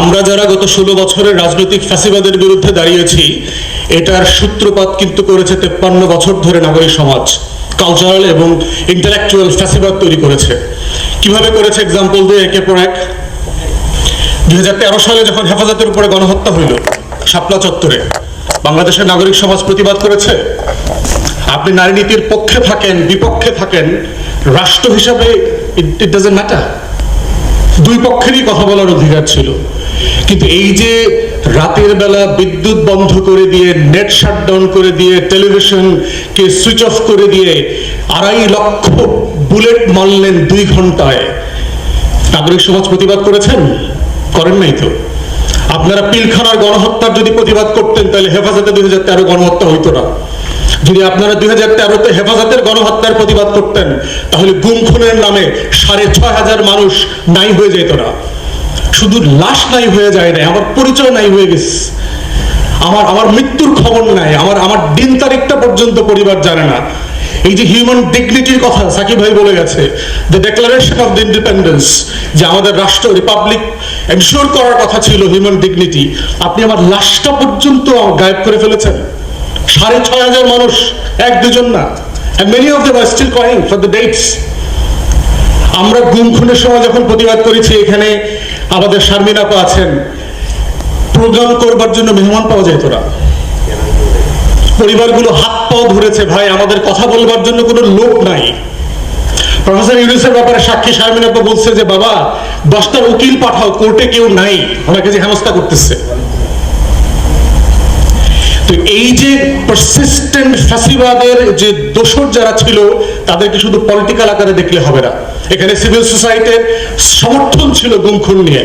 আমরা যারা গত 16 বছরের রাজনৈতিক ফ্যাসিবাদের বিরুদ্ধে দাঁড়িয়েছি, এটার সূত্রপাত কিন্তু করেছে 53 বছর ধরে নাগরিক সমাজ কালচারাল এবং ইন্টেলেকচুয়াল ফ্যাসিবাদ তৈরি করেছে। কিভাবে করেছে এক্সাম্পল দিয়ে একের পর এক। 2013 সালে যখন হেফাজতের উপরে গণহত্যা হইল শাপলা চত্বরে, বাংলাদেশের নাগরিক সমাজ প্রতিবাদ করেছে। আপনি নারী নীতির পক্ষে থাকেন বিপক্ষে থাকেন, রাষ্ট্র হিসাবে ইট ডাজন্ট ম্যাটার, দুই পক্ষেরই কথা বলার অধিকার ছিল। কিন্তু এই যে রাতের বেলা বিদ্যুৎ বন্ধ করে দিয়ে, নেট শাটডাউন করে দিয়ে, টেলিভিশনকে সুইচ অফ করে দিয়ে 2.5 লক্ষ বুলেট মারলেন 2 ঘন্টায়, নাগরিক সমাজ প্রতিবাদ করেছেন? করেন নাই তো। আপনারা পিলখানার গণহত্যার যদি প্রতিবাদ করতেন তাহলে হেফাজতে 2013 গণহত্যা হইতো না। যদি আপনারা 2013-তে হেফাজতের গণহত্যার প্রতিবাদ করতেন তাহলে গুম খুনের নামে 6,500 মানুষ নাই হয়ে যেত না। শুধু লাশ নাই হয়ে যায় না, আমার পরিচয় নাই হয়ে গেছে, আমার মৃত্যুর খবর নাই, আমার দিন তারিখটা পর্যন্ত পরিবার জানে না। এই যে হিউম্যান ডিগনিটির কথা সাকিব ভাই বলে গেছে, the declaration of the independence, যে আমাদের রাষ্ট্র রিপাবলিক এনশিওর করার কথা ছিল হিউম্যান ডিগনিটি, আপনি আমার লাশটা পর্যন্ত গায়েব করে ফেলেছেন। 6,500 মানুষ, 1-2 না, and many of them are still crying for the dates. আমরা গুম খুনের সময় যখন প্রতিবাদ করেছি, এখানে আমাদের শারমিন আপা আছেন, প্রোগ্রাম করবার জন্য মেহমান পাওয়া যেত না, পরিবারগুলো হাত পাও ধরেছে, ভাই আমাদের কথা বলবার জন্য কোনো লোক নাই। প্রফেসর ইউনূসের ব্যাপারে সাক্ষী শারমিন আপা বলছে যে বাবা 10টা উকিল পাঠাও, কোর্টে কেউ নাই, ওনাকে যে হেনস্থা করতেছে। তো এই যে পারসিস্টেন্ট ফ্যাসিবাদের যে দোসর যারা ছিল, তাদেরকে শুধু পলিটিক্যাল আকারে দেখলে হবে না, এখানে সিভিল সোসাইটির সমর্থন ছিল গুম খুন নিয়ে।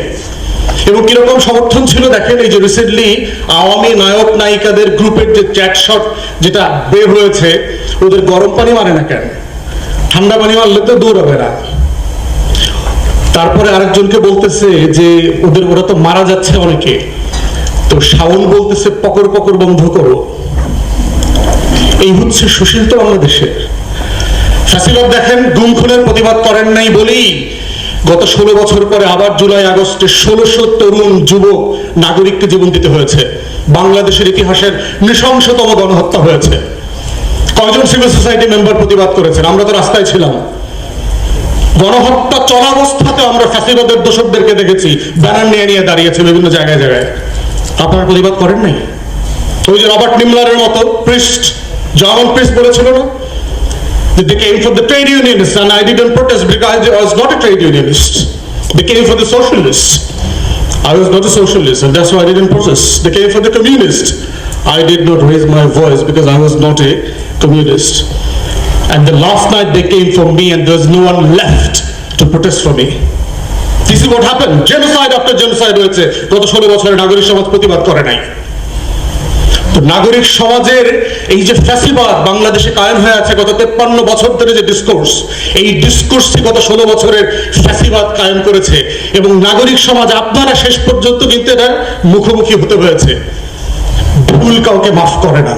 এবং কিরকম সমর্থন ছিল দেখেন, এই যে রিসেন্টলি আওয়ামী নায়ক নায়িকাদের গ্রুপের যে চ্যাট শট যেটা বের হয়েছে, ওদের গরম পানি মারে না কেন, ঠান্ডা পানি মারলে তো দূর হবে না। তারপরে আরেকজনকে বলতেছে যে ওরা তো মারা যাচ্ছে অনেকে, তো শাওন বলতেছে পকর পকর বন্ধ করো। এই হচ্ছে সুশীল বাংলাদেশের ফ্যাসিবাদ। দেখেন, গুম খুনের প্রতিবাদ করেন নাই বলেই গত 16 বছর পরে আবার জুলাই আগস্টে 1600 তরুণ যুবক নাগরিককে জীবন দিতে হয়েছে। বাংলাদেশের ইতিহাসের নৃশংসতম গণহত্যা হয়েছে। কয়জন সিভিল সোসাইটি মেম্বার প্রতিবাদ করেছেন? আমরা তো রাস্তায় ছিলাম। গণহত্যা চলাবস্থাতে আমরা ফ্যাসিবাদের দোষকদেরকে দেখেছি ব্যানার নিয়ে নিয়ে দাঁড়িয়েছে বিভিন্ন জায়গায় জায়গায়। আপনারা প্রতিবাদ করেন নাই? ওই যে রবার্ট নিমলারের মতো প্রিস্ট, জার্মান প্রিস্ট বলেছিল না, they came for the trade unionists and I didn't protest because I was not a trade unionist. They came for the socialists. I was not a socialist and that's why I didn't protest. They came for the communist. I did not raise my voice because I was not a communist. And the last night they came for me and there was no one left to protest for me. This is what happened. Genocide after genocide হয়েছে। গত 16 বছরে নাগরিক সমাজ প্রতিবাদ করে নাই। তো নাগরিক সমাজের এই যে ফ্যাসিবাদ বাংলাদেশে কায়েম হয়ে আছে গত 53 বছর ধরে, যে ডিসকোর্স, এই ডিসকোর্সটি গত 16 বছরের ফ্যাসিবাদ কায়েম করেছে। এবং নাগরিক সমাজ আপনারা শেষ পর্যন্ত কিন্তু এটার মুখোমুখি হতে হয়েছে। ভুল কাউকে মাফ করে না,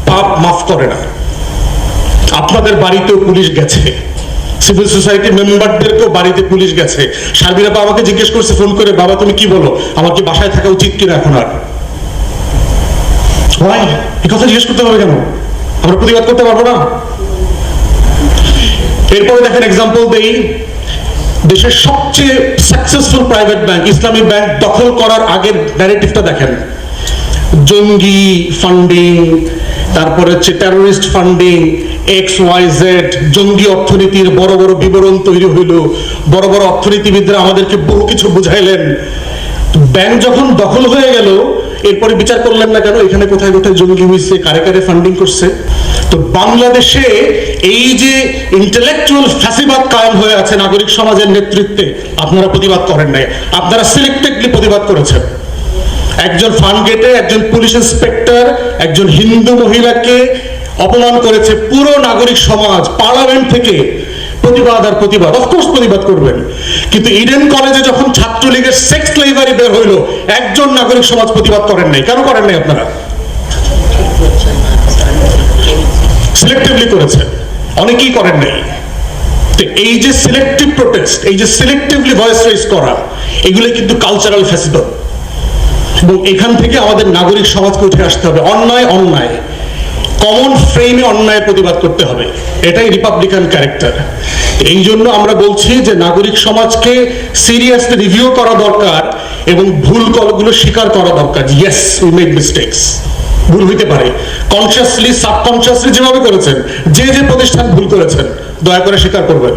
পাপ মাফ করে না। আপনাদের বাড়িতেও পুলিশ গেছে, সিভিল সোসাইটি মেম্বারদেরকেও বাড়িতে পুলিশ গেছে। শারমিন আপা আমাকে জিজ্ঞেস করছে ফোন করে, বাবা তুমি কি বলো, আমার কি বাসায় থাকা উচিত কিনা এখন? আর এই কথা জিজ্ঞেস করতে হবে কেন? আমরা প্রতিবাদ করতে পারবো না? এরপরে দেখেন, এক্সাম্পল দেই, দেশের সবচেয়ে সাকসেসফুল প্রাইভেট ব্যাংক ইসলামী ব্যাংক দখল করার আগের ন্যারেটিভটা দেখেন। জঙ্গি ফান্ডিং, তারপরে হচ্ছে টেরোরিস্ট ফান্ডিং, XYZ, জঙ্গি অর্থনীতির বড় বড় বিবরণ তৈরি হইল, বড় বড় অর্থনীতিবিদরা আমাদেরকে বহু কিছু বুঝাইলেন। ব্যাংক যখন দখল হয়ে গেল, এরপরে বিচার করলেন না কেন এখানে কোথায় কোথায় জঙ্গি হয়েছে, কারে কারে ফান্ডিং করছে? তো বাংলাদেশে এই যে ইন্টেলেকচুয়াল ফ্যাসিবাদ কায়েম হয়ে আছে নাগরিক সমাজের নেতৃত্বে, আপনারা প্রতিবাদ করেন নাই, আপনারা সিলেক্টেডলি প্রতিবাদ করেছেন। একজন ফান্ড গেটে একজন পুলিশ ইন্সপেক্টর একজন হিন্দু মহিলাকে অপমান করেছে, পুরো নাগরিক সমাজ পার্লামেন্ট থেকে প্রতিবাদ আর প্রতিবাদ, অফকোর্স প্রতিবাদ করবেন। কিন্তু ইডেন কলেজে যখন ছাত্রলীগের সেক্স স্লেভারি বের হইলো, একজন নাগরিক সমাজ প্রতিবাদ করেন নাই। কেন করেন নাই? আপনারা সিলেক্টিভলি করেছেন, অনেকেই করেন নাই। তো এই যে সিলেক্টিভ প্রোটেস্ট, এই যে সিলেক্টিভলি ভয়েস রেজ করা, এগুলো কিন্তু কালচারাল ফ্যাসিবাদ। এবং এখান থেকে আমাদের নাগরিক সমাজকে উঠে আসতে হবে। অন্যায় অন্যায়, কমন ফ্রেমে অন্যায়ের প্রতিবাদ করতে হবে, এটাই রিপাবলিকান ক্যারেক্টার। এই জন্য আমরা বলছি যে নাগরিক সমাজকে সিরিয়াসলি রিভিউ করা দরকার এবং ভুল কলগুলো স্বীকার করা দরকার। ইয়েস, উই মেক মিস্টেকস, ভুল হইতে পারে, কনসিয়াসলি সাবকনসিয়াসলি যেভাবে করেছেন, যে যে প্রতিষ্ঠান ভুল করেছেন দয়া করে স্বীকার করবেন।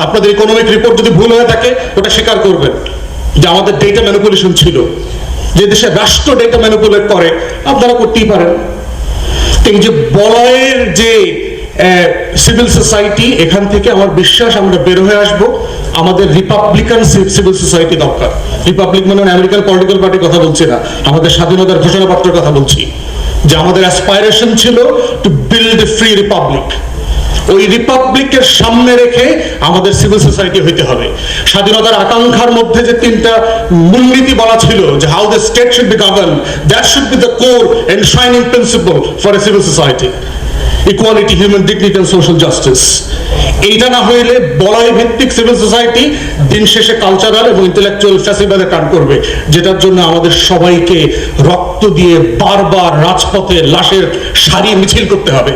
আপনাদের ইকোনমিক রিপোর্ট যদি ভুল হয়ে থাকে ওটা স্বীকার করবেন যে আমাদের ডেটা ম্যানিপুলেশন ছিল। যে দেশে রাষ্ট্র ডেটা ম্যানিপুলেট করে আপনারা করতেই পারেন। এই যে বলয়ের যে সিভিল সোসাইটি, এখান থেকে আমার বিশ্বাস আমরা বের হয়ে আসব। আমাদের রিপাবলিকান সিভিল সোসাইটি দরকার। রিপাবলিক মানে আমেরিকান পলিটিক্যাল পার্টির কথা বলছি না, আমাদের স্বাধীনতার ঘোষণাপত্রের কথা বলছি, যে আমাদের অ্যাসপাইরেশন ছিল to build a free Republic. ওই রিপাবলিকের সামনে রেখে আমাদের সিভিল সোসাইটি হইতে হবে। স্বাধীনতার আকাঙ্ক্ষার মধ্যে যে তিনটা মূলনীতি বলা ছিল, যে how the state should be govern, that should be the core enshrining principle for a civil society, equality, human dignity and social justice. এইটা না হইলে বলয় ভিত্তিক সিভিল সোসাইটি দিন শেষে কালচারাল এবং ইন্টেলেকচুয়াল ফ্যাসিবাদে টার্ন করবে, যেটার জন্য আমাদের সবাইকে রক্ত দিয়ে বারবার রাজপথে লাশের সারি মিছিল করতে হবে।